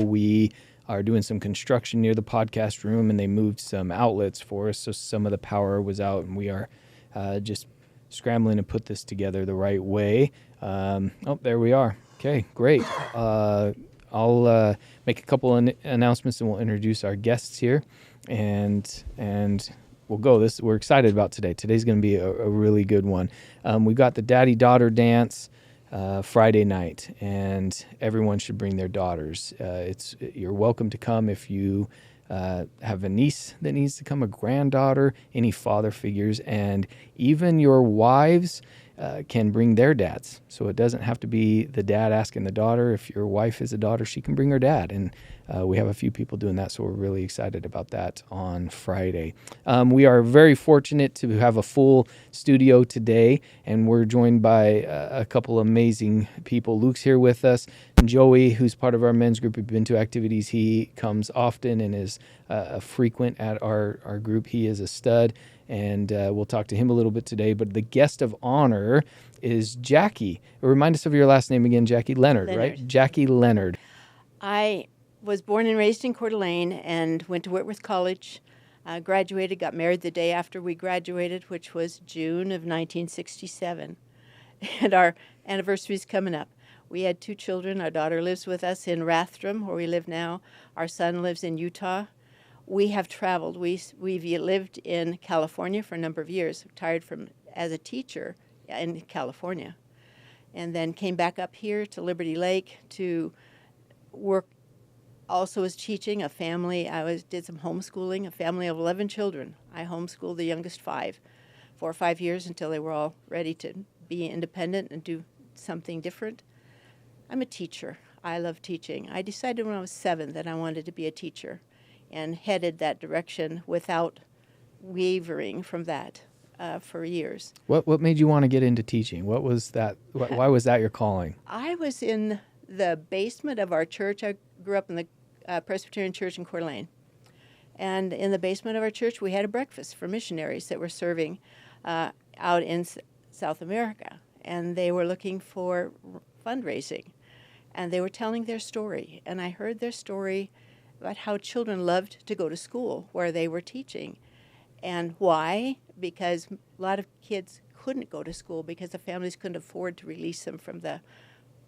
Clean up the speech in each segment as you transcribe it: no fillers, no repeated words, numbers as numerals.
We are doing some construction near the podcast room, and they moved some outlets for us, so some of the power was out, and we are just scrambling to put this together the right way. There we are. Okay, great. I'll make a couple announcements, and we'll introduce our guests here, and we'll go. We're excited about today. Today's going to be a really good one. We've got the daddy-daughter dance Friday night, and everyone should bring their daughters. You're welcome to come if you have a niece that needs to come, a granddaughter, any father figures, and even your wives can bring their dads. So it doesn't have to be the dad asking the daughter. If your wife is a daughter, she can bring her dad. And we have a few people doing that, so we're really excited about that on Friday. We are very fortunate to have a full studio today, and we're joined by a couple amazing people. Luke's here with us. And Joey, who's part of our men's group, we've been to activities. He comes often and is a frequent at our group. He is a stud. And we'll talk to him a little bit today. But the guest of honor is Jaquie. Remind us of your last name again, Jaquie. Leonard, right? Jaquie Leonard. I was born and raised in Coeur d'Alene and went to Whitworth College, graduated, got married the day after we graduated, which was June of 1967. And our anniversary is coming up. We had 2 children. Our daughter lives with us in Rathdrum, where we live now. Our son lives in Utah. We have traveled. We've lived in California for a number of years, retired as a teacher in California, and then came back up here to Liberty Lake to work also as teaching a family. Did some homeschooling, a family of 11 children. I homeschooled the youngest 5 for 5 years until they were all ready to be independent and do something different. I'm a teacher. I love teaching. I decided when I was 7 that I wanted to be a teacher, and headed that direction without wavering from that for years. What made you want to get into teaching? What was that? Why was that your calling? I was in the basement of our church. I grew up in the Presbyterian Church in Coeur d'Alene. And in the basement of our church, we had a breakfast for missionaries that were serving out in South America. And they were looking for fundraising. And they were telling their story. And I heard their story about how children loved to go to school where they were teaching. And why? Because a lot of kids couldn't go to school because the families couldn't afford to release them from the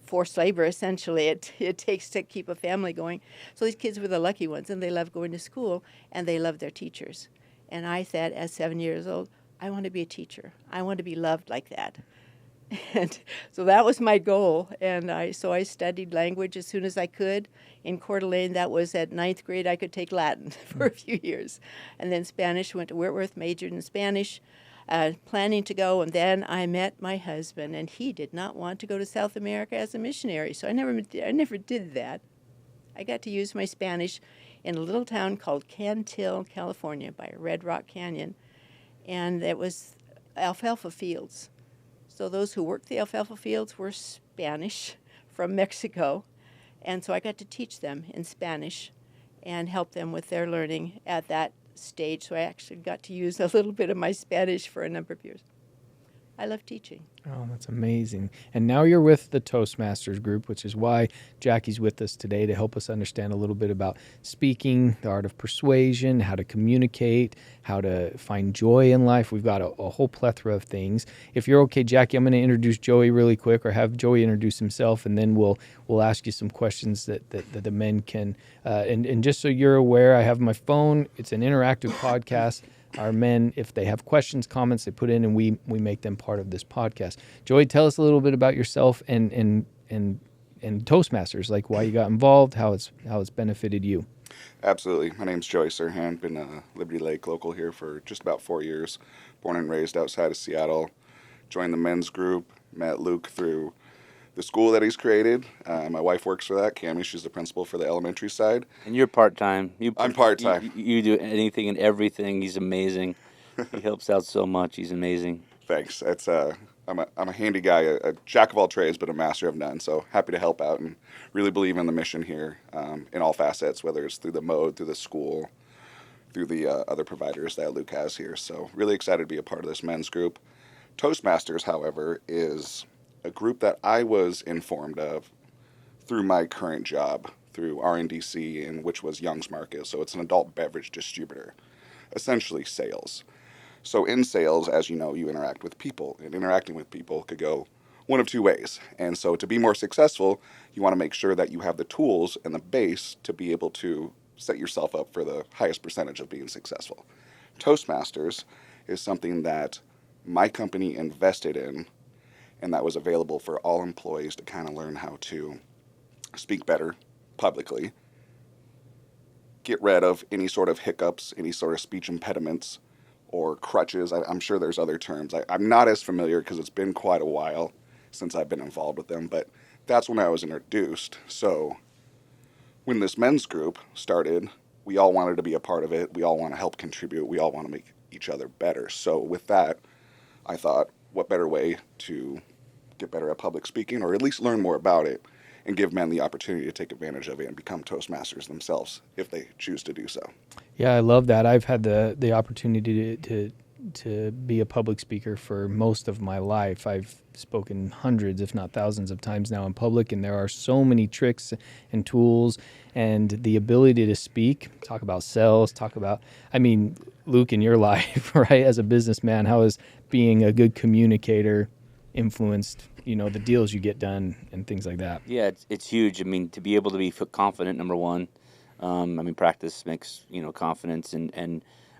forced labor, essentially, it takes to keep a family going. So these kids were the lucky ones, and they loved going to school, and they loved their teachers. And I said, at 7 years old, I want to be a teacher. I want to be loved like that. And so that was my goal, and I studied language as soon as I could. In Coeur d'Alene, that was at 9th grade, I could take Latin for a few years. And then Spanish, went to Whitworth, majored in Spanish, planning to go, and then I met my husband, and he did not want to go to South America as a missionary, so I never did that. I got to use my Spanish in a little town called Cantil, California, by Red Rock Canyon, and it was alfalfa fields. So those who worked the alfalfa fields were Spanish from Mexico. And so I got to teach them in Spanish and help them with their learning at that stage. So I actually got to use a little bit of my Spanish for a number of years. I love teaching. Oh, that's amazing. And now you're with the Toastmasters group, which is why Jaquie's with us today, to help us understand a little bit about speaking, the art of persuasion, how to communicate, how to find joy in life. We've got a whole plethora of things. If you're okay, Jaquie, I'm going to introduce Joey really quick, or have Joey introduce himself, and then we'll ask you some questions that the men can. And just so you're aware, I have my phone. It's an interactive podcast. Our men, if they have questions, comments, they put in, and we make them part of this podcast. Joey, tell us a little bit about yourself and Toastmasters, like why you got involved, how it's benefited you. Absolutely. My name's Joey Sarhan. Been a Liberty Lake local here for just about 4 years. Born and raised outside of Seattle. Joined the men's group. Met Luke through the school that he's created. My wife works for that. Cammie, she's the principal for the elementary side. And you're part-time. I'm part-time. You do anything and everything. He's amazing. He helps out so much. He's amazing. Thanks. I'm a handy guy, a jack of all trades, but a master of none. So happy to help out and really believe in the mission here in all facets, whether it's through the mode, through the school, through the other providers that Luke has here. So really excited to be a part of this men's group. Toastmasters, however, is a group that I was informed of through my current job, through RNDC, and which was Young's Market. So it's an adult beverage distributor, essentially sales. So in sales, as you know, you interact with people, and interacting with people could go one of two ways. And so to be more successful, you want to make sure that you have the tools and the base to be able to set yourself up for the highest percentage of being successful. Toastmasters is something that my company invested in, and that was available for all employees to kind of learn how to speak better publicly, get rid of any sort of hiccups, any sort of speech impediments or crutches. I'm sure there's other terms. I'm not as familiar because it's been quite a while since I've been involved with them, but that's when I was introduced. So when this men's group started, we all wanted to be a part of it. We all want to help contribute. We all want to make each other better. So with that, I thought, what better way to get better at public speaking, or at least learn more about it, and give men the opportunity to take advantage of it and become Toastmasters themselves if they choose to do so. Yeah, I love that. I've had the opportunity to be a public speaker for most of my life. I've spoken hundreds, if not thousands of times now in public, and there are so many tricks and tools, and the ability to speak, talk about sales, Luke, in your life, right, as a businessman, how has being a good communicator influenced, the deals you get done and things like that? Yeah, it's huge. I mean, to be able to be confident, number one. Practice makes confidence,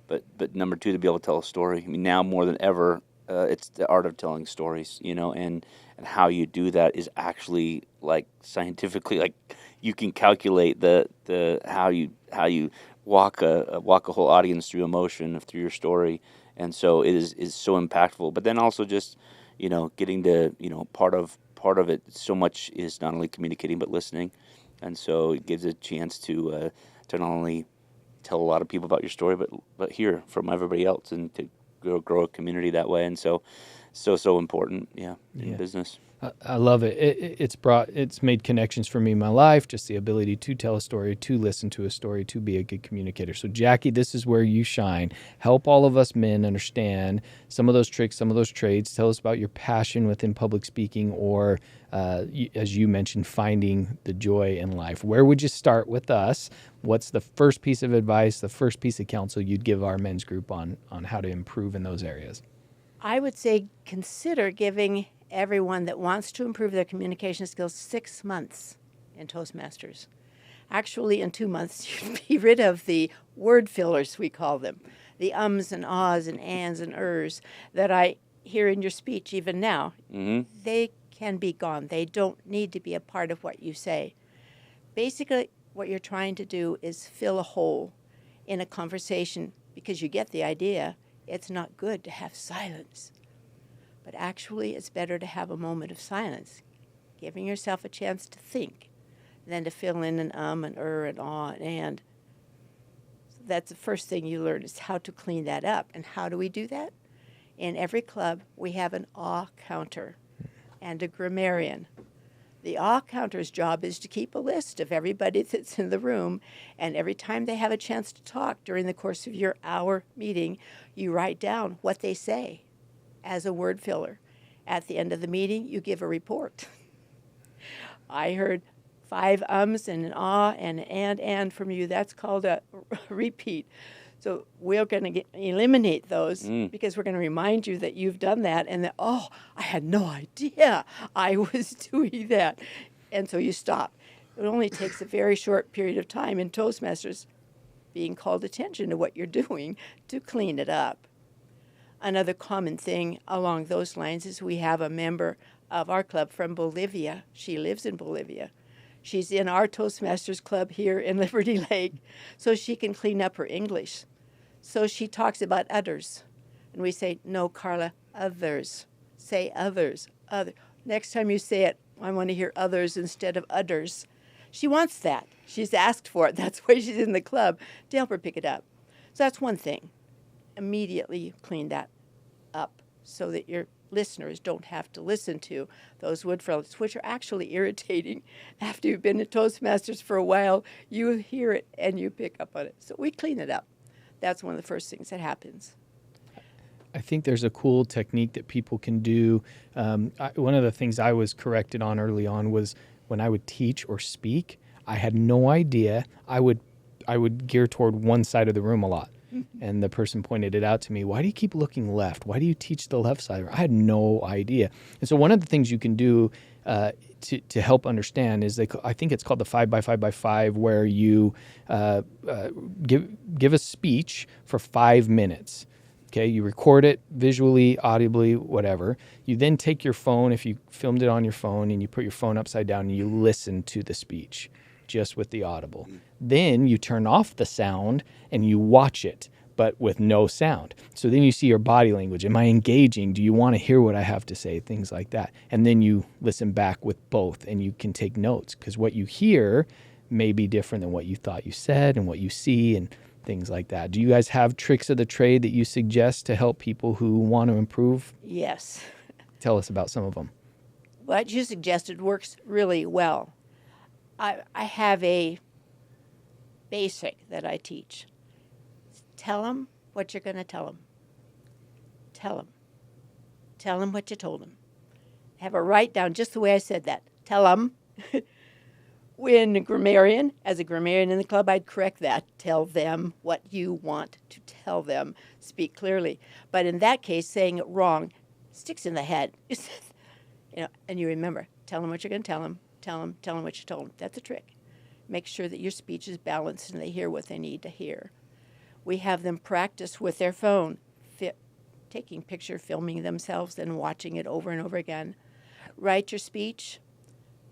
but number two, to be able to tell a story. I mean, now more than ever, it's the art of telling stories. And how you do that is actually like scientifically, like you can calculate the how you walk a whole audience through emotion through your story, and so it is so impactful. But then also just getting to part of it so much is not only communicating but listening. And so it gives a chance to not only tell a lot of people about your story, but hear from everybody else, and to grow a community that way. And so important, in business. I love it. It's made connections for me in my life, just the ability to tell a story, to listen to a story, to be a good communicator. So Jaquie, this is where you shine. Help all of us men understand some of those tricks, some of those trades. Tell us about your passion within public speaking, or as you mentioned, finding the joy in life. Where would you start with us? What's the first piece of advice, the first piece of counsel you'd give our men's group on how to improve in those areas? I would say consider giving everyone that wants to improve their communication skills 6 months in Toastmasters. Actually, in 2 months, you'd be rid of the word fillers, we call them, the ums and ahs and ands and ers that I hear in your speech even now. Mm-hmm. They can be gone. They don't need to be a part of what you say. Basically, what you're trying to do is fill a hole in a conversation, because you get the idea. It's not good to have silence. But actually, it's better to have a moment of silence, giving yourself a chance to think, than to fill in an an an ah, an and. So that's the first thing you learn, is how to clean that up. And how do we do that? In every club, we have an ah counter and a grammarian. The ah counter's job is to keep a list of everybody that's in the room, and every time they have a chance to talk during the course of your hour meeting, you write down what they say as a word filler. At the end of the meeting, you give a report. I heard 5 ums and an ah and an and from you. That's called a repeat. So we're going to eliminate those because we're going to remind you that you've done that, and that, I had no idea I was doing that. And so you stop. It only takes a very short period of time in Toastmasters being called attention to what you're doing to clean it up. Another common thing along those lines is we have a member of our club from Bolivia. She lives in Bolivia. She's in our Toastmasters club here in Liberty Lake, so she can clean up her English. So she talks about others. And we say, no, Carla, others. Say others. Other. Next time you say it, I want to hear others instead of others. She wants that. She's asked for it. That's why she's in the club, to help her pick it up. So that's one thing. Immediately clean that up so that your listeners don't have to listen to those wood fillers, which are actually irritating. After you've been at Toastmasters for a while, you hear it and you pick up on it. So we clean it up. That's one of the first things that happens. I think there's a cool technique that people can do. One of the things I was corrected on early on was when I would teach or speak, I had no idea. I would gear toward one side of the room a lot. And the person pointed it out to me. Why do you keep looking left? Why do you teach the left side? I had no idea. And so one of the things you can do to help understand is I think it's called the 5x5x5, where you give a speech for 5 minutes. Okay, you record it visually, audibly, whatever. You then take your phone, if you filmed it on your phone, and you put your phone upside down and you listen to the speech just with the audible. Then you turn off the sound and you watch it, but with no sound. So then you see your body language. Am I engaging? Do you want to hear what I have to say? Things like that. And then you listen back with both, and you can take notes, because what you hear may be different than what you thought you said and what you see and things like that. Do you guys have tricks of the trade that you suggest to help people who want to improve? Yes. Tell us about some of them. What you suggested works really well. I have a basic that I teach. Tell them what you're going to tell them. Tell them. Tell them what you told them. Have a write down just the way I said that. Tell them. When as a grammarian in the club, I'd correct that. Tell them what you want to tell them. Speak clearly. But in that case, saying it wrong sticks in the head. And you remember, tell them what you're going to tell them. Tell them what you told them. That's a trick. Make sure that your speech is balanced and they hear what they need to hear. We have them practice with their phone, taking picture, filming themselves, and watching it over and over again. Write your speech.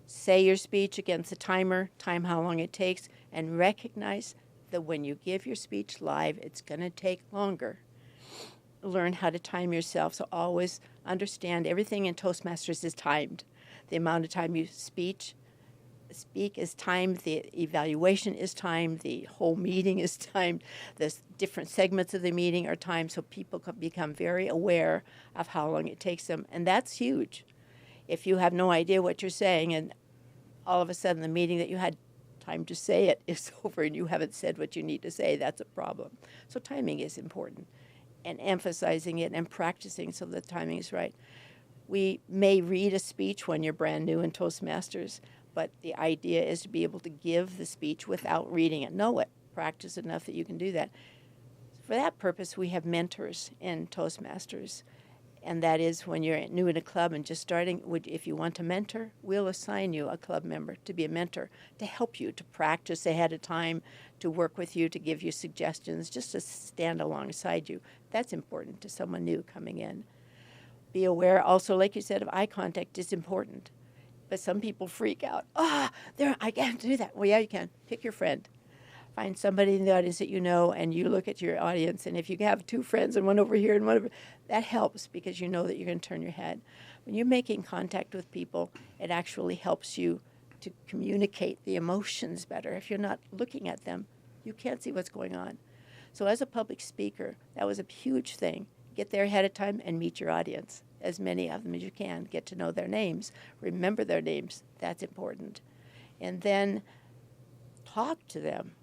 Say your speech against the timer, time how long it takes, and recognize that when you give your speech live, it's going to take longer. Learn how to time yourself. So always understand everything in Toastmasters is timed. The amount of time you speak is timed, the evaluation is timed, the whole meeting is timed, the different segments of the meeting are timed, so people can become very aware of how long it takes them, and that's huge. If you have no idea what you're saying and all of a sudden the meeting that you had time to say it is over and you haven't said what you need to say, that's a problem. So timing is important, and emphasizing it and practicing so the timing is right. We may read a speech when you're brand new in Toastmasters, but the idea is to be able to give the speech without reading it. Know it. Practice enough that you can do that. For that purpose, we have mentors in Toastmasters. And that is when you're new in a club and just starting, if you want to mentor, we'll assign you a club member to be a mentor, to help you, to practice ahead of time, to work with you, to give you suggestions, just to stand alongside you. That's important to someone new coming in. Be aware also, like you said, of eye contact is important. But some people freak out. I can't do that. Well, yeah, you can. Pick your friend. Find somebody in the audience that you know, and you look at your audience, and if you have two friends and one over here and one over, that helps because you know that you're going to turn your head. When you're making contact with people, it actually helps you to communicate the emotions better. If you're not looking at them, you can't see what's going on. So as a public speaker, that was a huge thing. Get there ahead of time and meet your audience, as many of them as you can. Get to know their names. Remember their names. That's important. And then talk to them.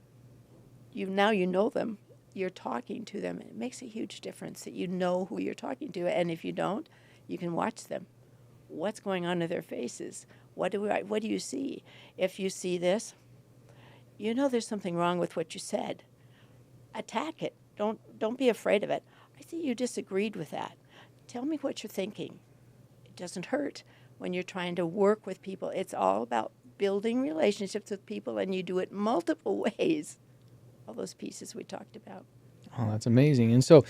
Now you know them. You're talking to them. It makes a huge difference that you know who you're talking to. And if you don't, you can watch them. What's going on in their faces? What do you see? If you see this, you know there's something wrong with what you said. Attack it. Don't be afraid of it. I see you disagreed with that. Tell me what you're thinking. It doesn't hurt when you're trying to work with people. It's all about building relationships with people, and you do it multiple ways. All those pieces we talked about. Oh, that's amazing. And so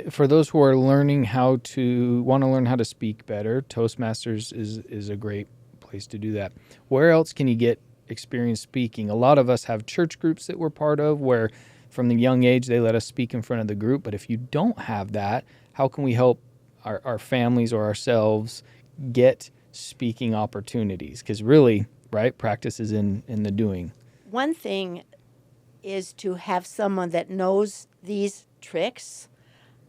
for those who are want to learn how to speak better, Toastmasters is a great place to do that. Where else can you get experience speaking? A lot of us have church groups that we're part of where from the young age they let us speak in front of the group. But if you don't have that, how can we help our families or ourselves get speaking opportunities? Because really, right, practice is in the doing. One thing is to have someone that knows these tricks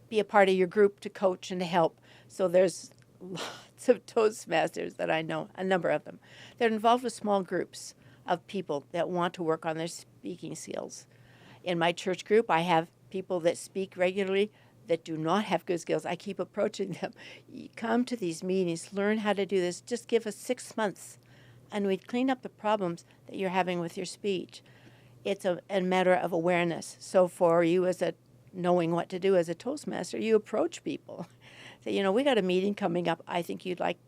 be a part of your group to coach and to help. So there's lots of Toastmasters that I know, a number of them. They're involved with small groups of people that want to work on their speaking skills. In my church group, I have people that speak regularly that do not have good skills. I keep approaching them. You come to these meetings, learn how to do this. Just give us 6 months and we'd clean up the problems that you're having with your speech. It's a matter of awareness. So for you as a knowing what to do as a Toastmaster, you approach people. Say, you know, we got a meeting coming up. I think you'd like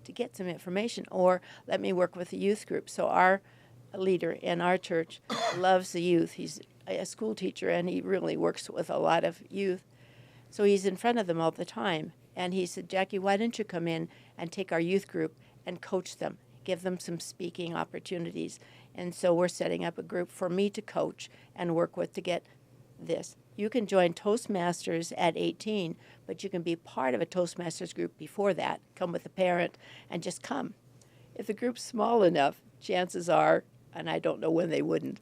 to get some information, or let me work with the youth group. So our leader in our church loves the youth. He's a school teacher, and he really works with a lot of youth. So he's in front of them all the time. And he said, Jaquie, why don't you come in and take our youth group and coach them, give them some speaking opportunities. And so we're setting up a group for me to coach and work with to get this. You can join Toastmasters at 18, but you can be part of a Toastmasters group before that. Come with a parent and just come. If the group's small enough, chances are, and I don't know when they wouldn't,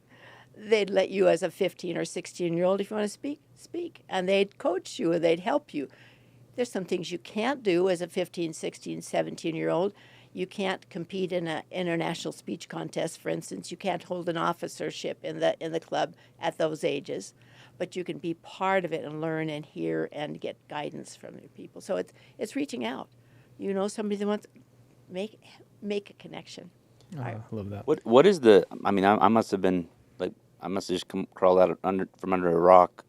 they'd let you as a 15 or 16-year-old, if you want to speak. And they'd coach you and they'd help you. There's some things you can't do as a 15, 16, 17-year-old. You can't compete in an international speech contest, for instance. You can't hold an officership in the club at those ages. But you can be part of it and learn and hear and get guidance from your people. So it's reaching out. You know somebody that wants make a connection. Oh, I love that. What is the? I mean, I must have been like I must have just crawled out from under a rock.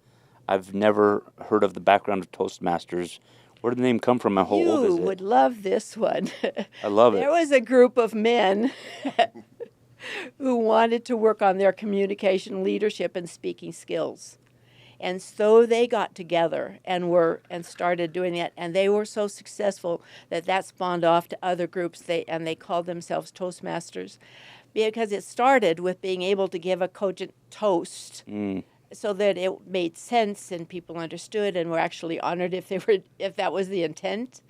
I've never heard of the background of Toastmasters. Where did the name come from and how old is it? You would love this one. I love it. There was a group of men who wanted to work on their communication, leadership, and speaking skills. And so they got together and started doing that. And they were so successful that spawned off to other groups. They called themselves Toastmasters because it started with being able to give a cogent toast. So that it made sense and people understood and were actually honored if that was the intent.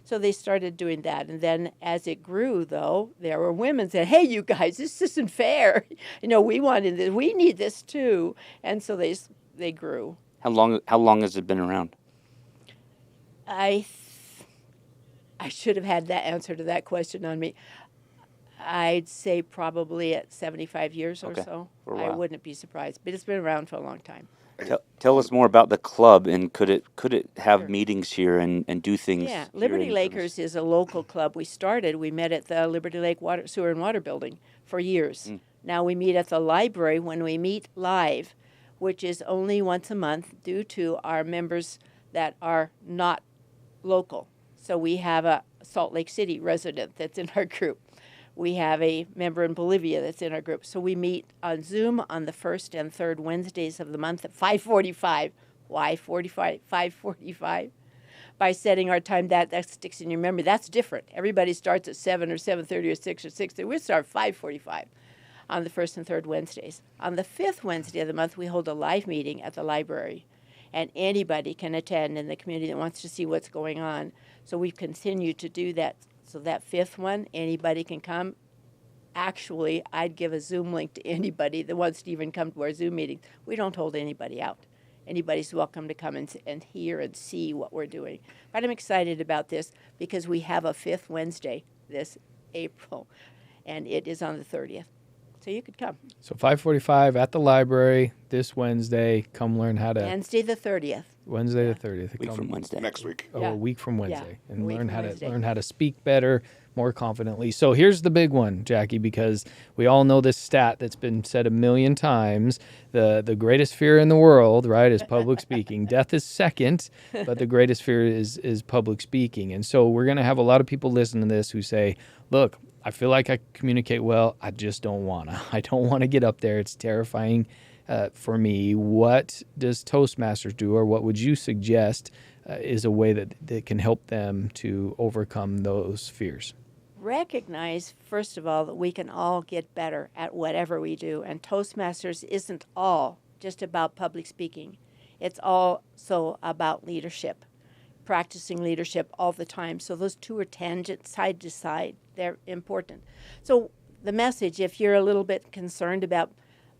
So they started doing that. And then as it grew, though, there were women that said, hey, you guys, this isn't fair. You know, we wanted this. We need this, too. And so they grew. How long has it been around? I should have had that answer to that question on me. I'd say probably at 75 years or so. For a while. I wouldn't be surprised, but it's been around for a long time. Tell us more about the club, and could it have Sure. meetings here and do things? Yeah, here Liberty in Lakers is a local club. We met at the Liberty Lake Sewer and Water Building for years. Now we meet at the library when we meet live, which is only once a month due to our members that are not local. So we have a Salt Lake City resident that's in our group. We have a member in Bolivia that's in our group. So we meet on Zoom on the first and third Wednesdays of the month at 5:45. Why 5:45? By setting our time, that sticks in your memory. That's different. Everybody starts at 7 or 7:30 or 6 or 6:30. We start 5:45 on the first and third Wednesdays. On the fifth Wednesday of the month, we hold a live meeting at the library. And anybody can attend in the community that wants to see what's going on. So we've continued to do that. So that fifth one, anybody can come. Actually, I'd give a Zoom link to anybody that wants to even come to our Zoom meetings. We don't hold anybody out. Anybody's welcome to come and hear and see what we're doing. But I'm excited about this because we have a fifth Wednesday this April, and it is on the 30th. So you could come. So 5:45 at the library this Wednesday. Come learn how to. Wednesday the 30th. Wednesday the 30th. Week from Wednesday. Next week. Oh, Yeah. a week from Wednesday, Yeah, and a week learn from how Wednesday. to learn how to speak better, more confidently. So here's the big one, Jaquie, because we all know this stat that's been said a million times. The greatest fear in the world, right, is public speaking. Death is second, but the greatest fear is public speaking. And so we're going to have a lot of people listen to this who say, look, I feel like I communicate well. I just don't want to. I don't want to get up there. It's terrifying for me. What does Toastmasters do, or what would you suggest is a way that can help them to overcome those fears? Recognize, first of all, that we can all get better at whatever we do. And Toastmasters isn't all just about public speaking. It's also about leadership, practicing leadership all the time. So those two are tangent, side to side. They're important. So the message, if you're a little bit concerned about,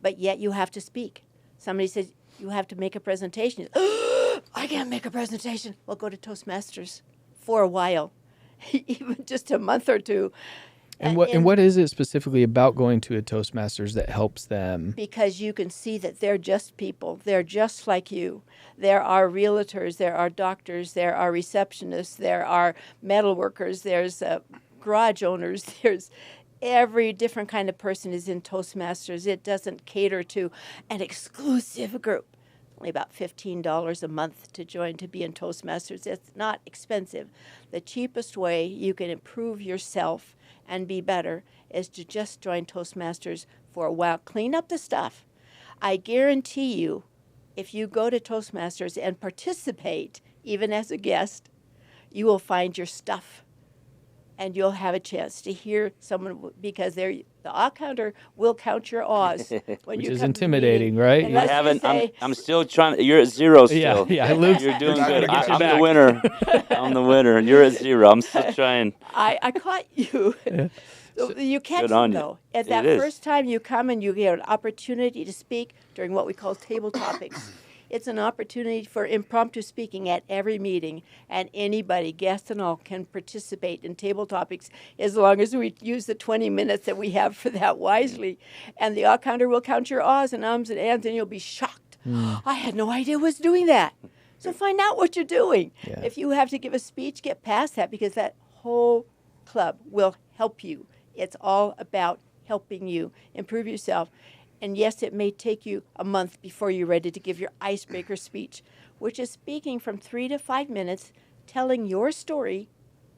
but yet you have to speak. Somebody says, you have to make a presentation. I can't make a presentation. Well, go to Toastmasters for a while, even just a month or two. And what is it specifically about going to a Toastmasters that helps them? Because you can see that they're just people. They're just like you. There are realtors, there are doctors, there are receptionists, there are metal workers, there's garage owners, there's every different kind of person is in Toastmasters. It doesn't cater to an exclusive group. Only about $15 a month to join to be in Toastmasters. It's not expensive. The cheapest way you can improve yourself and be better is to just join Toastmasters for a while. Clean up the stuff. I guarantee you, if you go to Toastmasters and participate, even as a guest, you will find your stuff. And you'll have a chance to hear someone, because the awe counter will count your awes. When Which you is come to the intimidating, meeting. right? And You let's just haven't. say, I'm still trying. You're at 0 still. Yeah, Luke's You're doing You're not good. gonna get I'm you the back. winner. I'm the winner, and you're at 0. I'm still trying. I caught you. So you catch Good on them, you. though. At It that is. first time you come and you get an opportunity to speak during what we call table topics. It's an opportunity for impromptu speaking at every meeting, and anybody, guests and all, can participate in table topics as long as we use the 20 minutes that we have for that wisely. And the awe counter will count your ahs and ums and ands, and you'll be shocked. I had no idea I was doing that. So find out what you're doing. Yeah. If you have to give a speech, get past that, because that whole club will help you. It's all about helping you improve yourself. And yes, it may take you a month before you're ready to give your icebreaker speech, which is speaking from 3 to 5 minutes, telling your story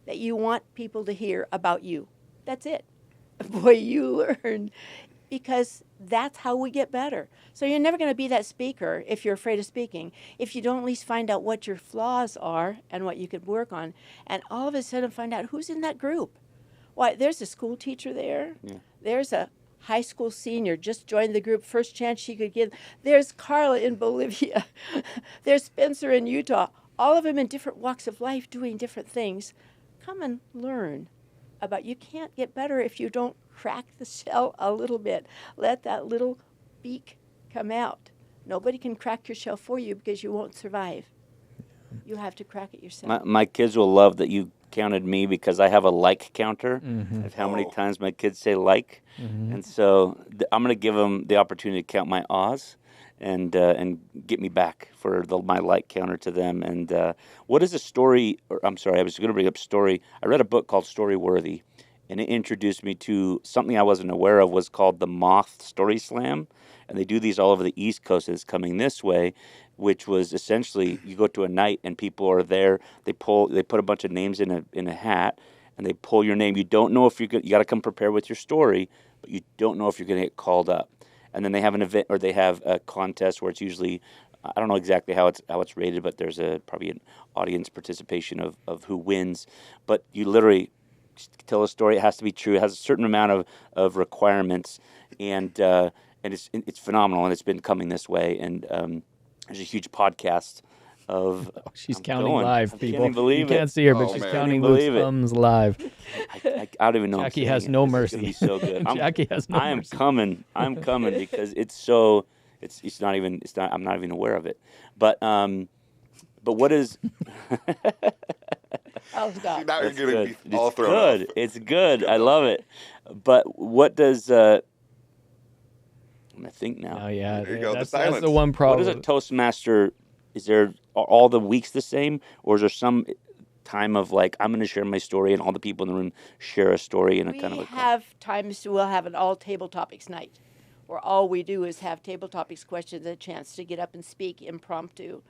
that you want people to hear about you. That's it. Boy, you learn, because that's how we get better. So you're never going to be that speaker if you're afraid of speaking, if you don't at least find out what your flaws are and what you could work on, and all of a sudden find out who's in that group. Why, there's a school teacher there. Yeah. There's a high school senior just joined the group, first chance she could get. There's Carla in Bolivia. There's Spencer in Utah. All of them in different walks of life doing different things. Come and learn about. You can't get better if you don't crack the shell a little bit. Let that little beak come out. Nobody can crack your shell for you, because you won't survive. You have to crack it yourself. My kids will love that you counted me, because I have a like counter of how many Oh. times my kids say like, and so I'm going to give them the opportunity to count my ahs and get me back for my like counter to them. And what is a story? Or, I'm sorry, I was going to bring up story. I read a book called Story Worthy, and it introduced me to something I wasn't aware of, was called the Moth Story Slam, and they do these all over the East Coast. It's coming this way, which was essentially you go to a night and people are there. They put a bunch of names in a hat, and they pull your name. You don't know if you got to come prepared with your story, but you don't know if you're going to get called up. And then they have an event, or they have a contest where it's usually, I don't know exactly how it's rated, but there's probably an audience participation of who wins. But you literally tell a story. It has to be true. It has a certain amount of requirements, and it's phenomenal. And it's been coming this way. And there's a huge podcast of. She's I'm counting going. live, I people. can't believe You can't see her, but Oh, she's man. counting Can't Luke's believe it. thumbs live. I don't even know. I'm Jaquie saying has it. no This is mercy. gonna be so good. Jaquie has no I am mercy. coming. I'm coming, because it's I'm not even aware of it. But what is? Oh, God. Now you're That's going to good. be all It's thrown good. off. It's good. I love it. But what does? I'm gonna think now. Oh yeah, There you go, the that's silence. the one What problem. is a Toastmaster? Is there are all the weeks the same, or is there some time of like I'm going to share my story and all the people in the room share a story in a We kind of a have times we'll have an all table topics night, where all we do is have table topics questions, a chance to get up and speak impromptu,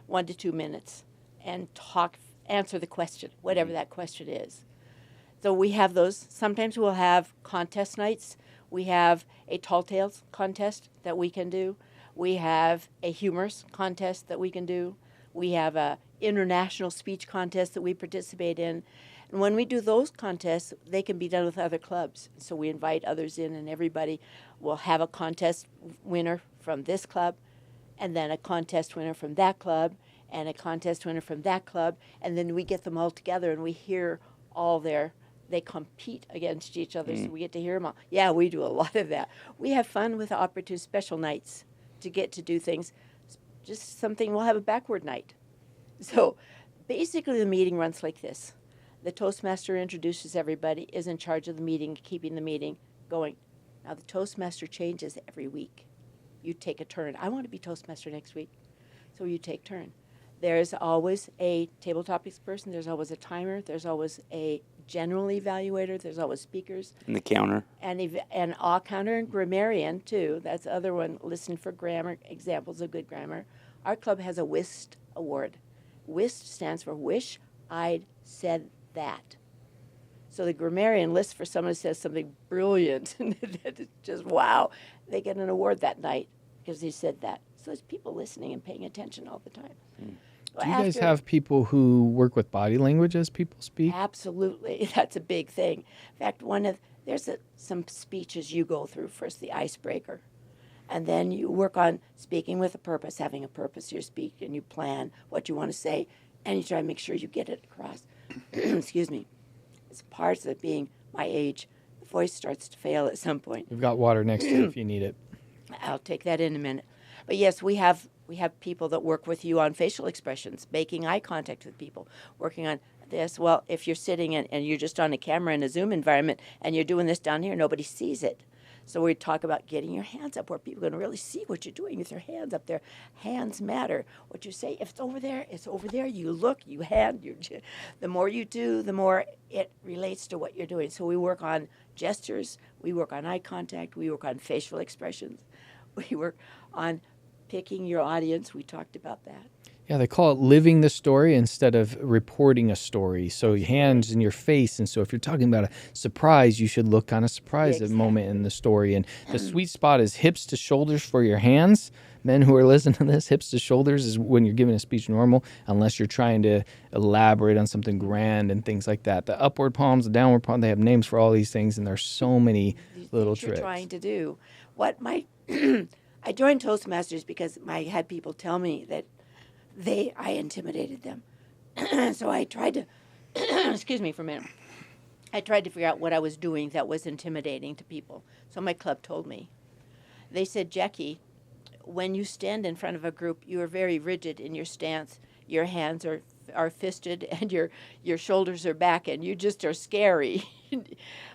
1 to 2 minutes, and answer the question, whatever that question is. So we have those. Sometimes we'll have contest nights. We have a tall tales contest that we can do. We have a humorous contest that we can do. We have a international speech contest that we participate in. And when we do those contests, they can be done with other clubs. So we invite others in, and everybody will have a contest winner from this club, and then a contest winner from that club, and a contest winner from that club. And then we get them all together, and we hear all they compete against each other, so we get to hear them all. Yeah, we do a lot of that. We have fun with the opportune special nights to get to do things. Just something, we'll have a backward night. So basically the meeting runs like this. The Toastmaster introduces everybody, is in charge of the meeting, keeping the meeting going. Now the Toastmaster changes every week. You take a turn. I want to be Toastmaster next week. So you take turn. There's always a table topics person. There's always a timer. There's always a general evaluator. There's always speakers. And the counter. And all counter and grammarian, too. That's the other one. Listen for grammar, examples of good grammar. Our club has a WIST award. WIST stands for Wish I'd Said That. So the grammarian lists for someone who says something brilliant. It's just, wow. They get an award that night because they said that. So there's people listening and paying attention all the time. Do you guys have people who work with body language as people speak? Absolutely. That's a big thing. In fact, some speeches you go through. First, the icebreaker. And then you work on speaking with a purpose, having a purpose. You speak and you plan what you want to say, and you try to make sure you get it across. Excuse me. It's parts of being my age. The voice starts to fail at some point. We've got water next to you if you need it. I'll take that in a minute. But yes, we have people that work with you on facial expressions, making eye contact with people, working on this. Well, if you're sitting and you're just on a camera in a Zoom environment and you're doing this down here, nobody sees it. So we talk about getting your hands up where people are going to really see what you're doing with your hands up there. Hands matter. What you say, if it's over there, it's over there. You look, you hand. The more you do, the more it relates to what you're doing. So we work on gestures. We work on eye contact. We work on facial expressions. We work on picking your audience. We talked about that. Yeah, they call it living the story instead of reporting a story. So hands in your face. And so if you're talking about a surprise, you should look kind of surprised at the moment in the story. And the sweet spot is hips to shoulders for your hands. Men who are listening to this, hips to shoulders is when you're giving a speech normal, unless you're trying to elaborate on something grand and things like that. The upward palms, the downward palm, they have names for all these things, and there's so many little tricks. You're trying to do. I joined Toastmasters because I had people tell me that I intimidated them. So I tried to, excuse me for a minute. I tried to figure out what I was doing that was intimidating to people. So my club told me. They said, Jaquie, when you stand in front of a group, you are very rigid in your stance. Your hands are fisted and your shoulders are back and you just are scary.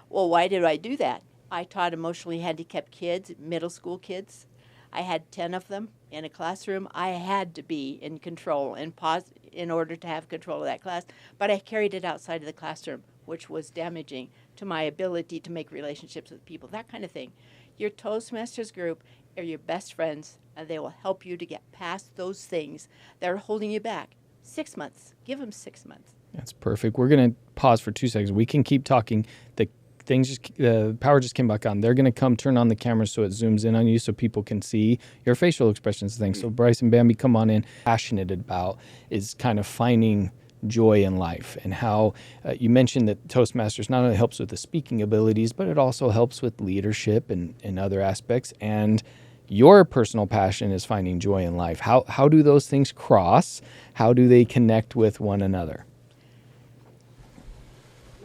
Well, why did I do that? I taught emotionally handicapped kids, middle school kids. I had 10 of them in a classroom. I had to be in control and pause in order to have control of that class. But I carried it outside of the classroom, which was damaging to my ability to make relationships with people, that kind of thing. Your Toastmasters group are your best friends, and they will help you to get past those things that are holding you back. 6 months. Give them 6 months. That's perfect. We're going to pause for 2 seconds. We can keep talking. The power just came back on. They're going to come turn on the camera so it zooms in on you so people can see your facial expressions and things. So Bryce and Bambi, come on in. Passionate about is kind of finding joy in life, and how you mentioned that Toastmasters not only helps with the speaking abilities, but it also helps with leadership and other aspects. And your personal passion is finding joy in life. How do those things cross? How do they connect with one another?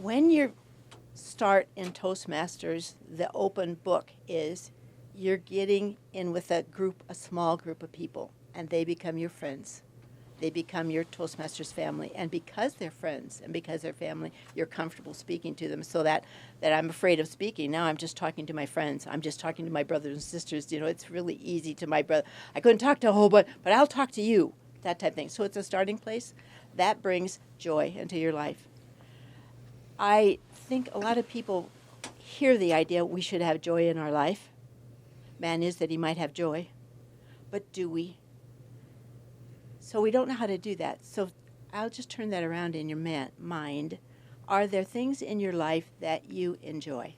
When you start in Toastmasters, the open book is you're getting in with a small group of people, and they become your friends. They become your Toastmasters family. And because they're friends and because they're family, you're comfortable speaking to them, so that I'm afraid of speaking. Now I'm just talking to my friends. I'm just talking to my brothers and sisters. You know, it's really easy to my brother. I couldn't talk to a whole bunch, but I'll talk to you, that type of thing. So it's a starting place. That brings joy into your life. I think a lot of people hear the idea we should have joy in our life. Man is that he might have joy. But do we? So we don't know how to do that. So I'll just turn that around in your mind. Are there things in your life that you enjoy?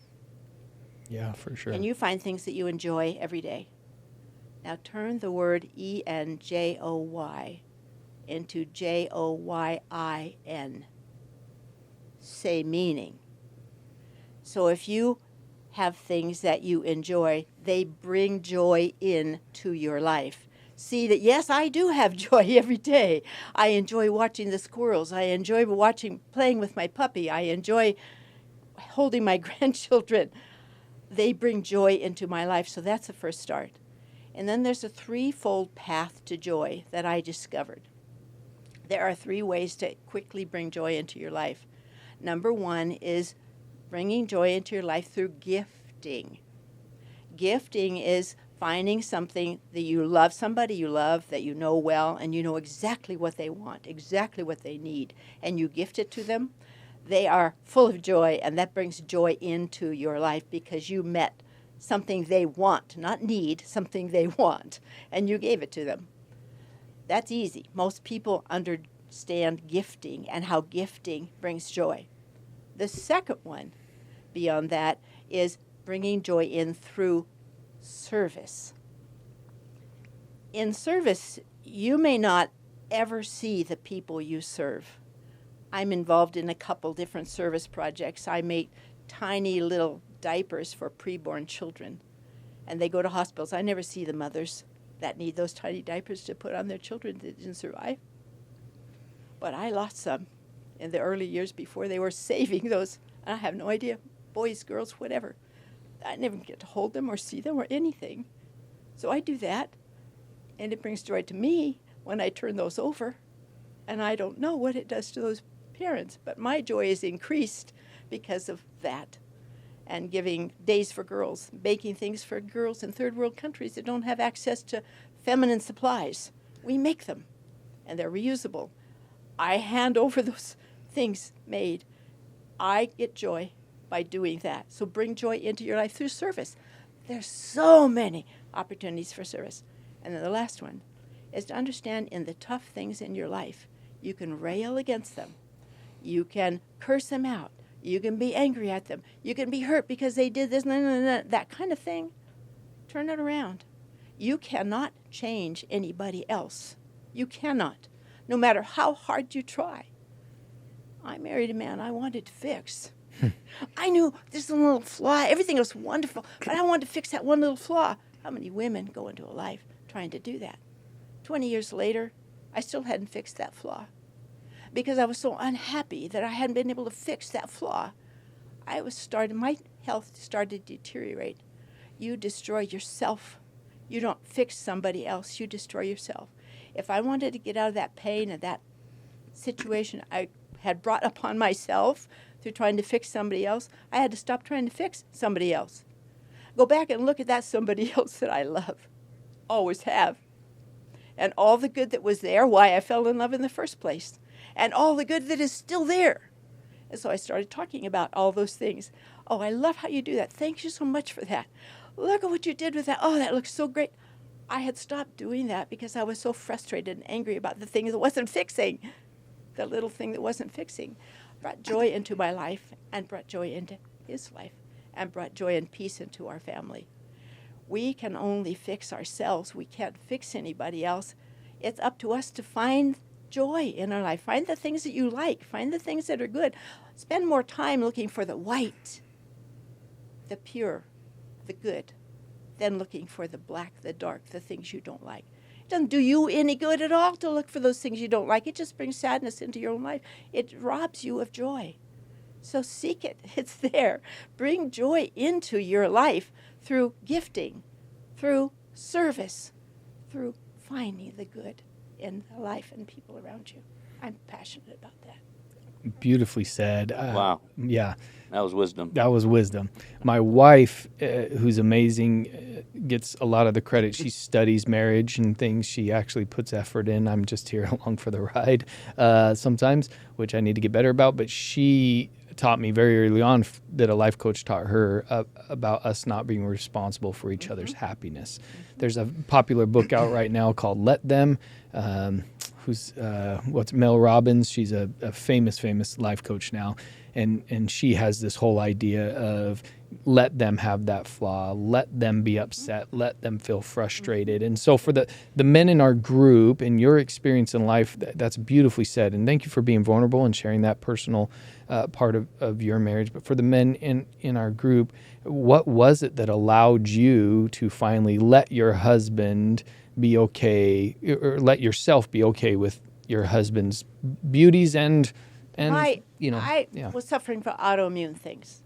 Yeah, for sure. And you find things that you enjoy every day. Now turn the word ENJOY into JOYIN. Say meaning. So if you have things that you enjoy, they bring joy into your life. See that, yes, I do have joy every day. I enjoy watching the squirrels. I enjoy playing with my puppy. I enjoy holding my grandchildren. They bring joy into my life. So that's the first start. And then there's a threefold path to joy that I discovered. There are 3 ways to quickly bring joy into your life. Number 1 is bringing joy into your life through gifting. Gifting is finding something that you love, somebody you love that you know well, and you know exactly what they want, exactly what they need, and you gift it to them. They are full of joy, and that brings joy into your life because you met something they want, not need, something they want, and you gave it to them. That's easy. Most people understand gifting and how gifting brings joy. The second one, beyond that, is bringing joy in through service. In service, you may not ever see the people you serve. I'm involved in a couple different service projects. I make tiny little diapers for preborn children, and they go to hospitals. I never see the mothers that need those tiny diapers to put on their children that didn't survive. But I lost some in the early years before they were saving those. I have no idea, boys, girls, whatever. I never get to hold them or see them or anything. So I do that, and it brings joy to me when I turn those over, and I don't know what it does to those parents, but my joy is increased because of that. And giving days for girls, baking things for girls in third world countries that don't have access to feminine supplies. We make them, and they're reusable. I hand over those things made. I get joy by doing that. So bring joy into your life through service. There's so many opportunities for service. And then the last one is to understand in the tough things in your life, you can rail against them. You can curse them out. You can be angry at them. You can be hurt because they did this, that kind of thing. Turn it around. You cannot change anybody else. You cannot, no matter how hard you try. I married a man I wanted to fix. I knew this little flaw. Everything was wonderful, but I wanted to fix that one little flaw. How many women go into a life trying to do that? 20 years later, I still hadn't fixed that flaw. Because I was so unhappy that I hadn't been able to fix that flaw. My health started to deteriorate. You destroy yourself. You don't fix somebody else. You destroy yourself. If I wanted to get out of that pain and that situation I had brought upon myself through trying to fix somebody else, I had to stop trying to fix somebody else. Go back and look at that somebody else that I love. Always have. And all the good that was there, why I fell in love in the first place. And all the good that is still there. And so I started talking about all those things. Oh, I love how you do that. Thank you so much for that. Look at what you did with that. Oh, that looks so great. I had stopped doing that because I was so frustrated and angry about the thing that wasn't fixing. The little thing that wasn't fixing. Brought joy into my life and brought joy into his life and brought joy and peace into our family. We can only fix ourselves. We can't fix anybody else. It's up to us to find joy in our life. Find the things that you like. Find the things that are good. Spend more time looking for the white, the pure, the good, than looking for the black, the dark, the things you don't like. It doesn't do you any good at all to look for those things you don't like. It just brings sadness into your own life. It robs you of joy. So seek it. It's there. Bring joy into your life through gifting, through service, through finding the good in life and people around you. I'm passionate about that. Beautifully said. Wow. Yeah. That was wisdom. That was wisdom. My wife, who's amazing, gets a lot of the credit. She studies marriage and things. She actually puts effort in. I'm just here along for the ride sometimes, which I need to get better about. But she taught me very early on that a life coach taught her about us not being responsible for each other's happiness. There's a popular book out right now called Let Them, Mel Robbins. She's a famous life coach now. And she has this whole idea of let them have that flaw, let them be upset, let them feel frustrated. And so for the men in our group and your experience in life, that's beautifully said. And thank you for being vulnerable and sharing that personal part of your marriage. But for the men in our group, what was it that allowed you to finally let your husband be okay, or let yourself be okay with your husband's beauties and I was suffering from autoimmune things.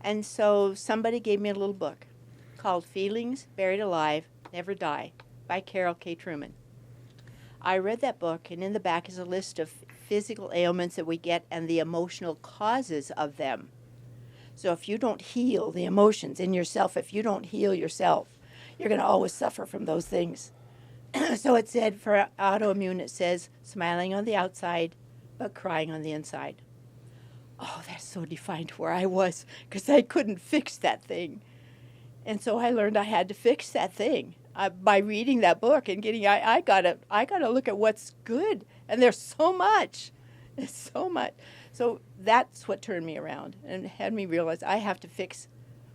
And so somebody gave me a little book called Feelings Buried Alive, Never Die by Carol K. Truman. I read that book, and in the back is a list of physical ailments that we get and the emotional causes of them. So if you don't heal the emotions in yourself, if you don't heal yourself, you're going to always suffer from those things. So it said for autoimmune, it says smiling on the outside, but crying on the inside. oh, that so defined where I was because I couldn't fix that thing. And so I learned I had to fix that thing by reading that book and getting. I gotta look at what's good, and there's so much, there's so much. So that's what turned me around and had me realize I have to fix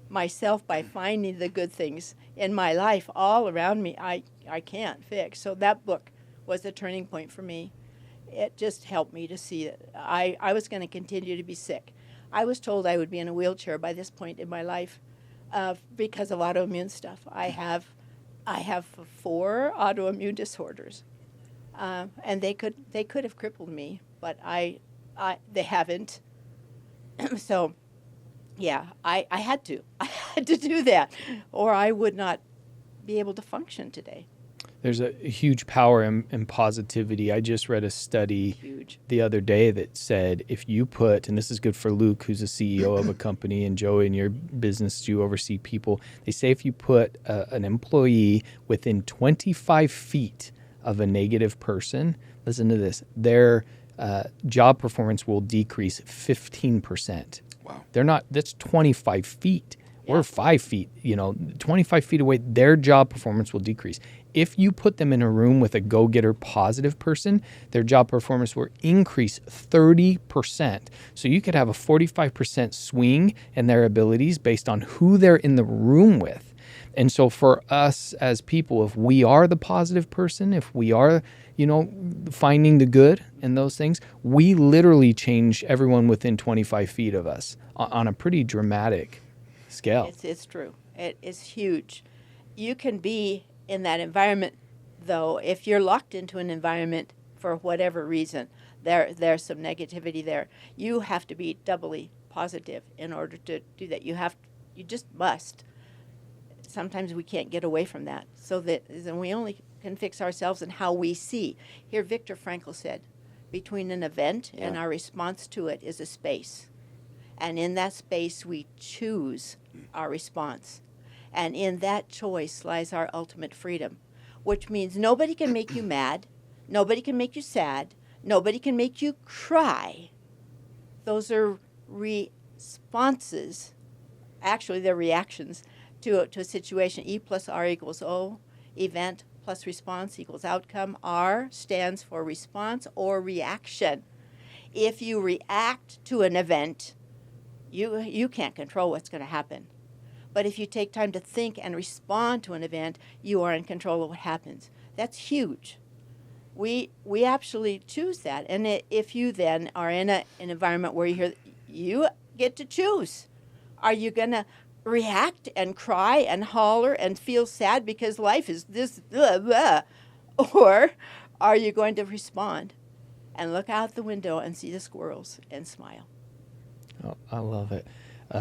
myself by finding the good things in my life all around me. I can't fix. So that book was a turning point for me. It just helped me to see that I was going to continue to be sick. I was told I would be in a wheelchair by this point in my life because of autoimmune stuff. I have 4 autoimmune disorders, and they could have crippled me, but they haven't. So, yeah, I had to do that, or I would not be able to function today. There's a huge power in positivity. I just read a study the other day that said if you put, and this is good for Luke, who's a CEO of a company, and Joey, in your business, you oversee people. They say if you put an employee within 25 feet of a negative person, listen to this, their job performance will decrease 15%. Wow. That's 25 feet. Yeah. We're 5 feet, 25 feet away, their job performance will decrease. If you put them in a room with a go-getter positive person, their job performance will increase 30%. So you could have a 45% swing in their abilities based on who they're in the room with. And so for us as people, if we are the positive person, if we are, finding the good in those things, we literally change everyone within 25 feet of us on a pretty dramatic scale. It's true. It is huge. You can be in that environment, though, if you're locked into an environment for whatever reason, there's some negativity there. You have to be doubly positive in order to do that. You just must. Sometimes we can't get away from that. So that then we only can fix ourselves and how we see. Here, Viktor Frankl said, between an event and our response to it is a space. And in that space, we choose our response. And in that choice lies our ultimate freedom, which means nobody can make you mad, nobody can make you sad, nobody can make you cry. Those are responses. Actually, they're reactions to a situation. E plus R equals O. Event plus response equals outcome. R stands for response or reaction. If you react to an event, you can't control what's going to happen. But if you take time to think and respond to an event, you are in control of what happens. That's huge. We actually choose that. And if you then are in an environment where you get to choose. Are you going to react and cry and holler and feel sad because life is this, blah, blah? Or are you going to respond and look out the window and see the squirrels and smile? Oh, I love it.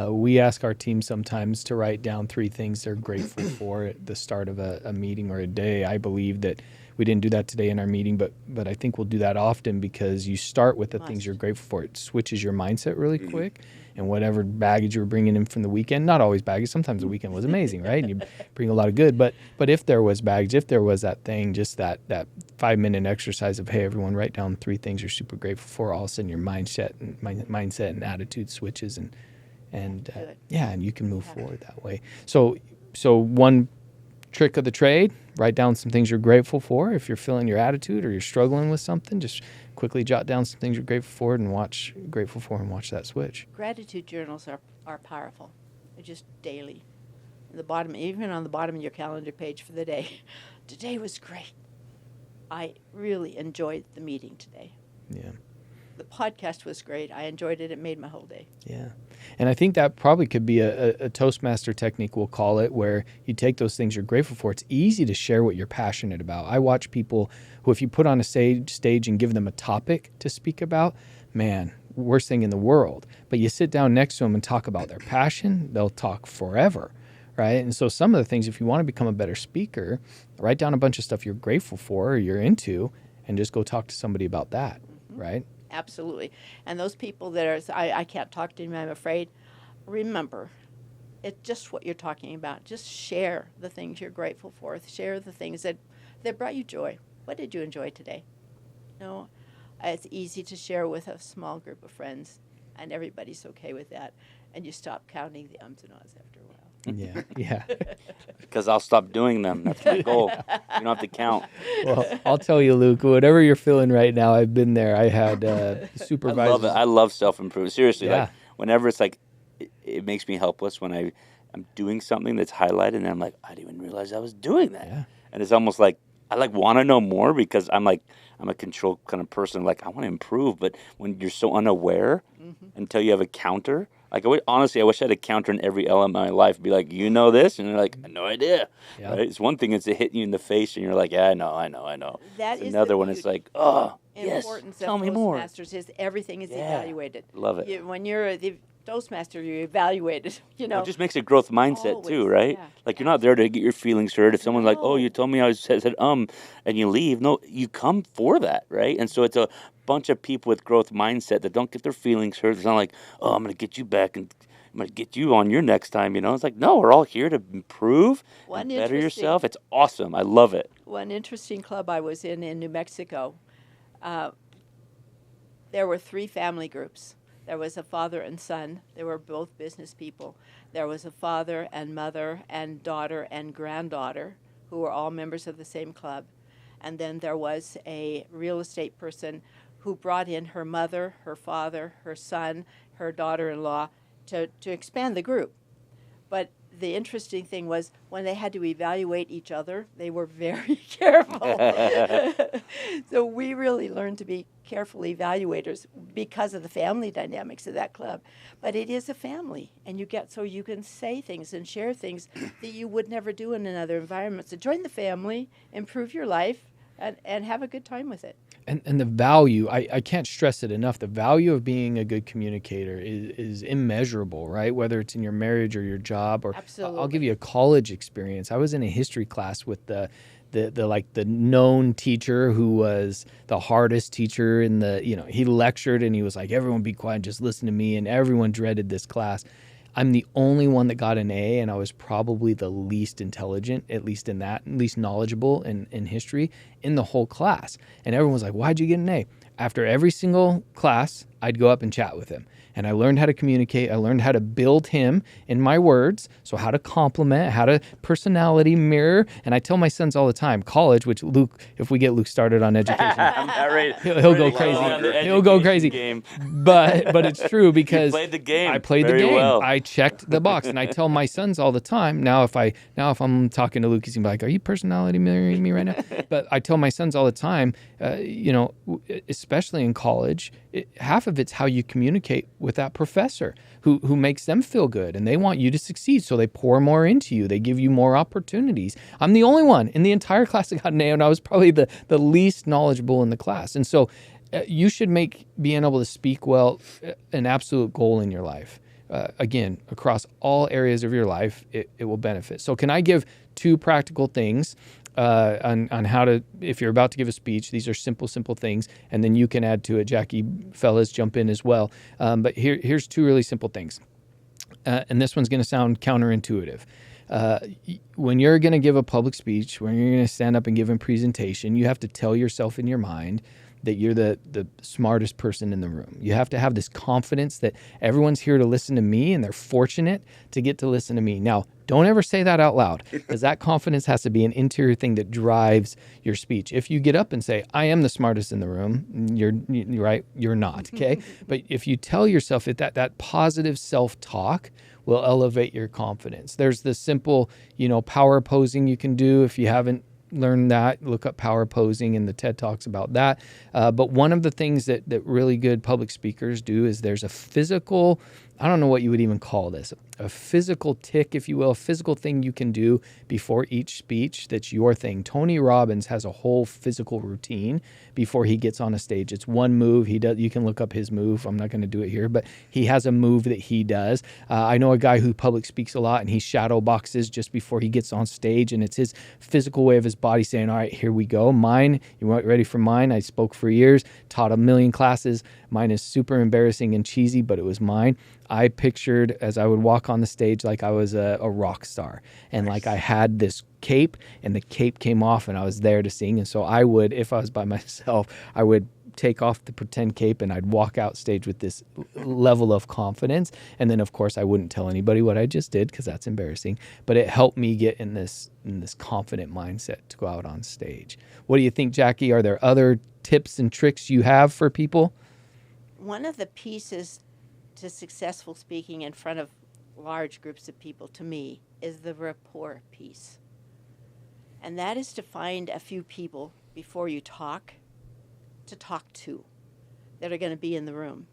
We ask our team sometimes to write down 3 things they're grateful for at the start of a meeting or a day. I believe that we didn't do that today in our meeting, but I think we'll do that often because you start with the things you're grateful for. It switches your mindset really quick, and whatever baggage you're bringing in from the weekend, not always baggage, sometimes the weekend was amazing, right? And you bring a lot of good, but if there was baggage, if there was that thing, just that 5-minute exercise of, hey, everyone, write down 3 things you're super grateful for, all of a sudden your mindset and attitude switches and you can move forward that way. So one trick of the trade, write down some things you're grateful for. If you're feeling your attitude or you're struggling with something, just quickly jot down some things you're grateful for and watch that switch. Gratitude journals are powerful. They're just daily. Even on the bottom of your calendar page for the day. Today was great. I really enjoyed the meeting today. Yeah. The podcast was great. I enjoyed it. It made my whole day. Yeah. And I think that probably could be a Toastmaster technique, we'll call it, where you take those things you're grateful for. It's easy to share what you're passionate about. I watch people who, if you put on a stage and give them a topic to speak about, man, worst thing in the world. But you sit down next to them and talk about their passion, they'll talk forever, right? And so some of the things, if you want to become a better speaker, write down a bunch of stuff you're grateful for or you're into and just go talk to somebody about that, right? Absolutely. And those people that are, I can't talk to them, I'm afraid, remember, it's just what you're talking about. Just share the things you're grateful for. Share the things that brought you joy. What did you enjoy today? It's easy to share with a small group of friends. and everybody's okay with that, and you stop counting the ums and ahs after a while. Yeah. Because I'll stop doing them. That's my goal. You don't have to count. Well, I'll tell you, Luke, whatever you're feeling right now, I've been there. I had I supervisors. love it. I love self-improvement. Seriously, Yeah. like whenever it's like, it makes me helpless when I'm doing something that's highlighted and I'm like, I didn't even realize I was doing that. Yeah. And it's almost like I like want to know more because I'm a control kind of person. Like I want to improve, but when you're so unaware until you have a counter, like honestly, I wish I had a counter in every element of my life. Be like, you know this, and you're like, I had no idea. Yeah. Right? It's one thing; it's to hit you in the face, and you're like, yeah, I know. That It's is another the one. It's like, oh, yes, importance tell of me more. Toastmasters is everything is Yeah. evaluated. Love it. When you're the Toastmaster, you're evaluated. You know, It just makes a growth mindset too, Always, right? yeah, Like you're not there to get your feelings hurt. If someone's like, "Oh, No. you told me I said and you leave," no, you come for that, right? And so it's a bunch of people with growth mindset that don't get their feelings hurt. It's not like, "Oh, I'm going to get you back and I'm going to get you on your next time." You know, it's like, no, we're all here to improve, One and better interesting- yourself. It's awesome. I love it. one interesting club I was in New Mexico, there were 3 family groups. There was a father and son. They were both business people. There was a father and mother and daughter and granddaughter who were all members of the same club. And then there was a real estate person who brought in her mother, her father, her son, her daughter-in-law to expand the group. But the interesting thing was when they had to evaluate each other, they were very careful. So we really learned to be careful evaluators because of the family dynamics of that club. But it is a family, and you can say things and share things that you would never do in another environment. So join the family, improve your life, and have a good time with it. And the value, I can't stress it enough, the value of being a good communicator is immeasurable, right? Whether it's in your marriage or your job, or Absolutely. I'll give you a college experience. I was in a history class with the known teacher who was the hardest teacher in he lectured and he was like, everyone be quiet and just listen to me, and everyone dreaded this class. I'm the only one that got an A, and I was probably the least intelligent, at least knowledgeable in history in the whole class. And everyone was like, why'd you get an A? After every single class, I'd go up and chat with him. And I learned how to communicate. I learned how to build him in my words. So how to compliment, how to personality mirror. And I tell my sons all the time, college, which Luke, if we get Luke started on education, I'm not ready. he'll go Ready to crazy. on the He'll go education crazy. Game. But it's true because You played the game I played the very game. well. I checked the box, and I tell my sons all the time. Now, if I'm talking to Luke, he's gonna be like, "Are you personality mirroring me right now?" But I tell my sons all the time, especially in college, half of it's how you communicate with that professor who makes them feel good, and they want you to succeed, so they pour more into you. They give you more opportunities. I'm the only one in the entire class that got an A, and I was probably the least knowledgeable in the class. And so you should make being able to speak well an absolute goal in your life. Again, across all areas of your life, it will benefit. So can I give 2 practical things on how to, if you're about to give a speech? These are simple things, and then you can add to it. Jaquie, fellas, jump in as well. But here's 2 really simple things. And this one's going to sound counterintuitive. When you're going to give a public speech, when you're going to stand up and give a presentation, you have to tell yourself in your mind that you're the smartest person in the room. You have to have this confidence that everyone's here to listen to me, and they're fortunate to get to listen to me. Now, don't ever say that out loud, because that confidence has to be an interior thing that drives your speech. If you get up and say, I am the smartest in the room, you're right, you're not, okay? But if you tell yourself that positive self-talk will elevate your confidence. There's the simple, power posing you can do. If you haven't learned that, look up power posing, and the TED Talks about that. But one of the things that really good public speakers do is there's a physical, I don't know what you would even call this, a physical tick, if you will, a physical thing you can do before each speech that's your thing. Tony Robbins has a whole physical routine before he gets on a stage. It's one move he does. You can look up his move. I'm not going to do it here, but he has a move that he does. I know a guy who public speaks a lot, and he shadow boxes just before he gets on stage, and it's his physical way of his body saying, all right, here we go. Mine, you weren't ready for mine. I spoke for years, taught 1 million classes. Mine is super embarrassing and cheesy, but it was mine. I pictured as I would walk on the stage like I was a rock star, and like I had this cape, and the cape came off, and I was there to sing. And so I would, if I was by myself, I would take off the pretend cape and I'd walk out stage with this level of confidence. And then, of course, I wouldn't tell anybody what I just did because that's embarrassing. But it helped me get in this confident mindset to go out on stage. What do you think, Jaquie? Are there other tips and tricks you have for people? One of the pieces to successful speaking in front of large groups of people, to me, is the rapport piece. And that is to find a few people before you talk to talk to that are going to be in the room.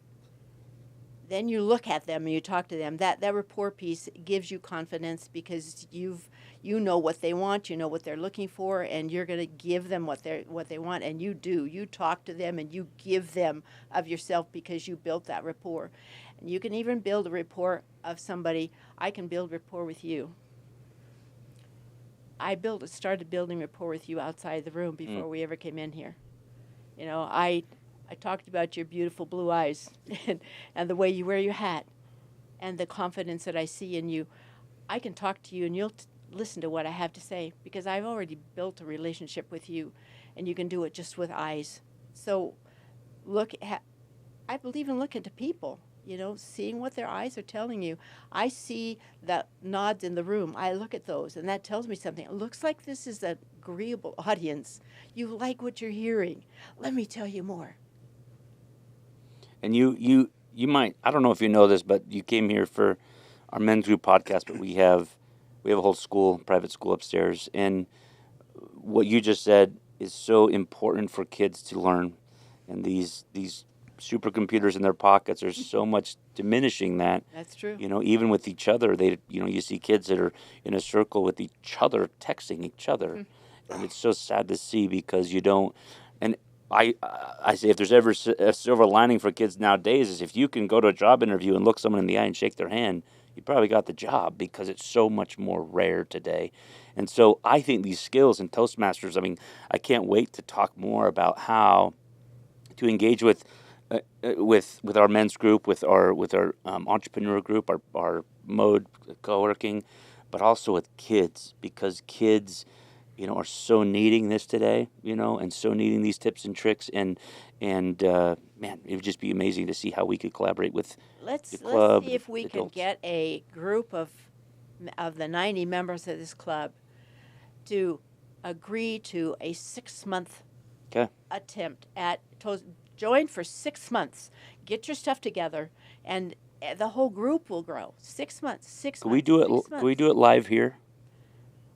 Then you look at them and you talk to them. That rapport piece gives you confidence because you know what they want, you know what they're looking for, and you're going to give them what they want. And you do. You talk to them and you give them of yourself because you built that rapport. And you can even build a rapport of somebody. I can build rapport with you. I started building rapport with you outside the room before we ever came in here. You know, I talked about your beautiful blue eyes and the way you wear your hat and the confidence that I see in you. I can talk to you and you'll listen to what I have to say because I've already built a relationship with you, and you can do it just with eyes. So I believe in looking to people. You know, seeing what their eyes are telling you. I see the nods in the room. I look at those, and that tells me something. It looks like this is an agreeable audience. You like what you're hearing. Let me tell you more. And you might, I don't know if you know this, but you came here for our men's group podcast, but we have a whole school, private school upstairs. And what you just said is so important for kids to learn. And these supercomputers in their pockets are so much diminishing that. That's true. You know, even with each other, you see kids that are in a circle with each other, texting each other. Mm-hmm. And it's so sad to see because you don't, and I say if there's ever a silver lining for kids nowadays is if you can go to a job interview and look someone in the eye and shake their hand, you probably got the job because it's so much more rare today. And so I think these skills in Toastmasters, I mean, I can't wait to talk more about how to engage with our men's group, with our entrepreneur group, our mode co-working, but also with kids, because kids, you know, are so needing this today, you know, and so needing these tips and tricks, and man, it would just be amazing to see how we could collaborate with the club. Let's see if we can get a group of the 90 members of this club to agree to a 6-month attempt at join for 6 months. Get your stuff together, and the whole group will grow. 6 months. Can we do it live here?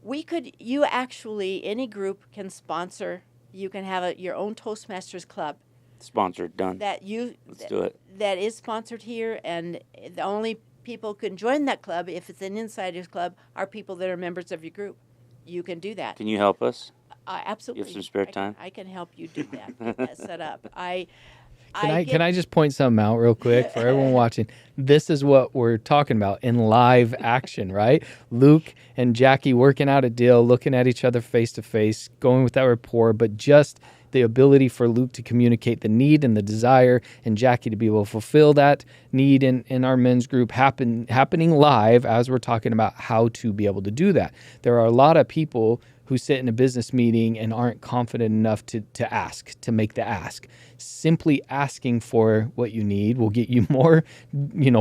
We could. You actually, any group can sponsor. You can have your own Toastmasters club. Sponsored, done. Let's do it. That is sponsored here, and the only people who can join that club, if it's an insiders club, are people that are members of your group. You can do that. Can you help us? Absolutely. You have some spare time? I can help you do that. Get that set up. Can I just point something out real quick for everyone watching? This is what we're talking about in live action, right? Luke and Jaquie working out a deal, looking at each other face to face, going with that rapport, but just the ability for Luke to communicate the need and the desire, and Jaquie to be able to fulfill that need in our men's group happening live as we're talking about how to be able to do that. There are a lot of people who sit in a business meeting and aren't confident enough to make the ask. Simply asking for what you need will get you more,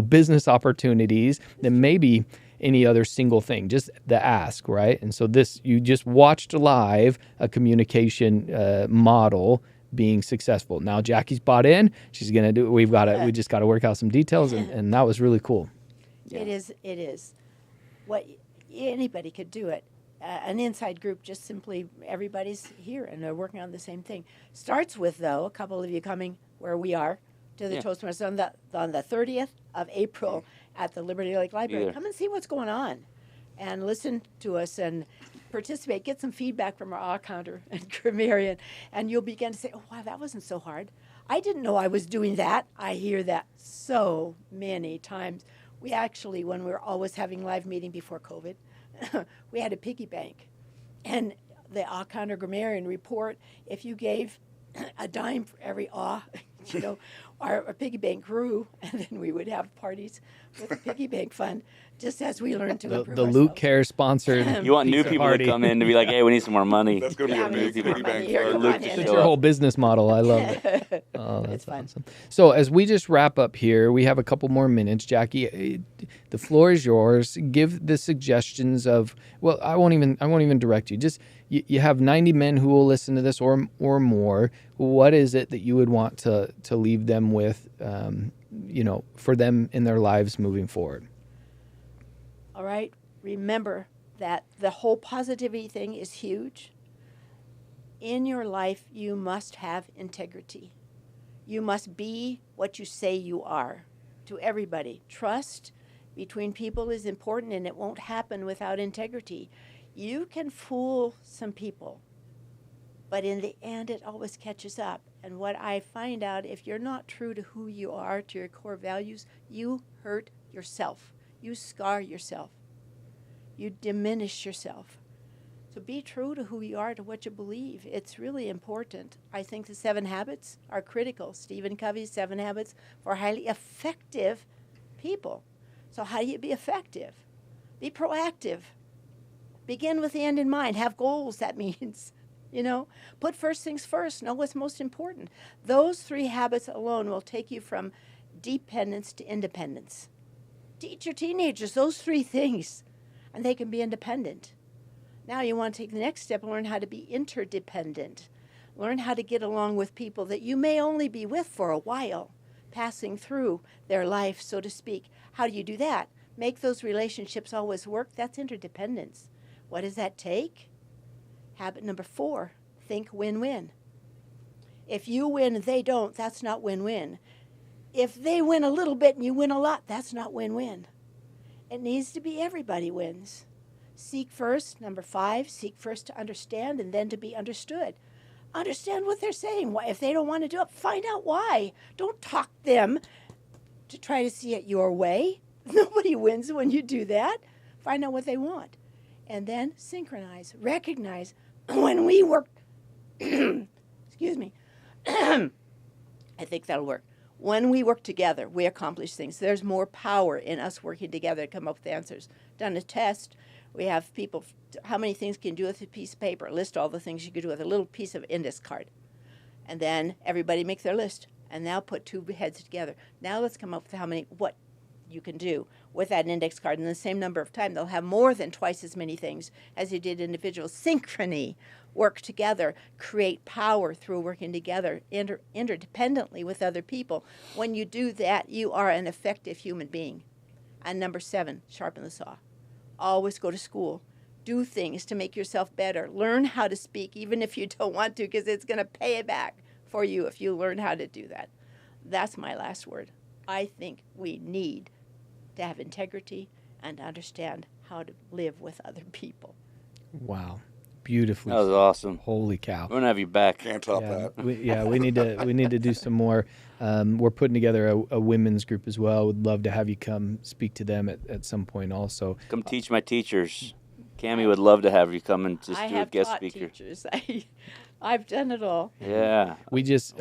business opportunities than maybe any other single thing, just the ask, right? And so you just watched live a communication model being successful. Now Jaquie's bought in. She's going to do it. We just got to work out some details, and that was really cool. Yeah. It is. What anybody could do it. An inside group, just simply everybody's here and they're working on the same thing. Starts with, though, a couple of you coming where we are to the Toastmasters on the 30th of April at the Liberty Lake Library. Come and see what's going on and listen to us and participate. Get some feedback from our counter and grammarian, and you'll begin to say, oh, wow, that wasn't so hard. I didn't know I was doing that. I hear that so many times. We actually, when we were always having live meeting before COVID, we had a piggy bank, and the counter grammarian report, if you gave a dime for every our piggy bank grew, and then we would have parties with the piggy bank fund, just as we learned to improve the ourselves. Luke Care sponsored. You want new people to come in to be like, hey, we need some more money. That's going to be a big piggy bank. It's your whole business model. I love it. Oh, that's It's fun. awesome. So as we just wrap up here, we have a couple more minutes. Jaquie, the floor is yours. Give the suggestions of, well, I won't even direct you. Just you have 90 men who will listen to this or more. What is it that you would want to leave them with, for them in their lives moving forward? All right. Remember that the whole positivity thing is huge. In your life, you must have integrity. You must be what you say you are to everybody. Trust between people is important, and it won't happen without integrity. You can fool some people, but in the end, it always catches up. And what I find out, if you're not true to who you are, to your core values, you hurt yourself. You scar yourself. You diminish yourself. So be true to who you are, to what you believe. It's really important. I think the 7 habits are critical. Stephen Covey's 7 habits for highly effective people. So how do you be effective? Be proactive. Begin with the end in mind. Have goals, that means. Put first things first. Know what's most important. Those 3 habits alone will take you from dependence to independence. Teach your teenagers those 3 things, and they can be independent. Now you want to take the next step and learn how to be interdependent. Learn how to get along with people that you may only be with for a while, passing through their life, so to speak. How do you do that? Make those relationships always work. That's interdependence. What does that take? Habit number 4, think win-win. If you win and they don't, that's not win-win. If they win a little bit and you win a lot, that's not win-win. It needs to be everybody wins. Seek first, number 5, seek first to understand and then to be understood. Understand what they're saying. If they don't want to do it, find out why. Don't talk them to try to see it your way. Nobody wins when you do that. Find out what they want. And then synchronize, recognize when we work, excuse me, I think that'll work. When we work together, we accomplish things. There's more power in us working together to come up with answers. Done a test. We have people, how many things can you do with a piece of paper? List all the things you could do with a little piece of index card. And then everybody make their list. And now put 2 heads together. Now let's come up with what you can do with that index card. In the same number of time, they'll have more than twice as many things as you did individual. Synchrony, work together, create power through working together interdependently with other people. When you do that, you are an effective human being. And number 7, sharpen the saw. Always go to school. Do things to make yourself better. Learn how to speak, even if you don't want to, because it's going to pay it back for you if you learn how to do that. That's my last word. I think we need to have integrity and understand how to live with other people. Wow. Beautifully. That was awesome. Holy cow. We're going to have you back. Can't top Yeah, that. we need to do some more. We're putting together a women's group as well. Would love to have you come speak to them at some point also. Come teach my teachers. Cammie would love to have you come and just I do a have guest taught speaker. teachers. I've done it all. Yeah. We just,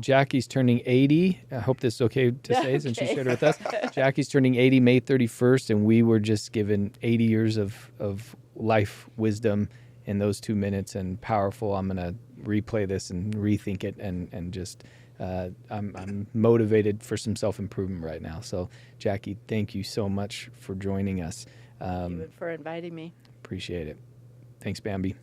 Jackie's turning 80. I hope this is okay to say since she Okay. shared it with us. Jackie's turning 80 May 31st, and we were just given 80 years of life wisdom in those 2 minutes, and powerful. I'm going to replay this and rethink it, and just I'm motivated for some self-improvement right now. So, Jaquie, thank you so much for joining us. Thank you for inviting me. Appreciate it. Thanks, Bambi.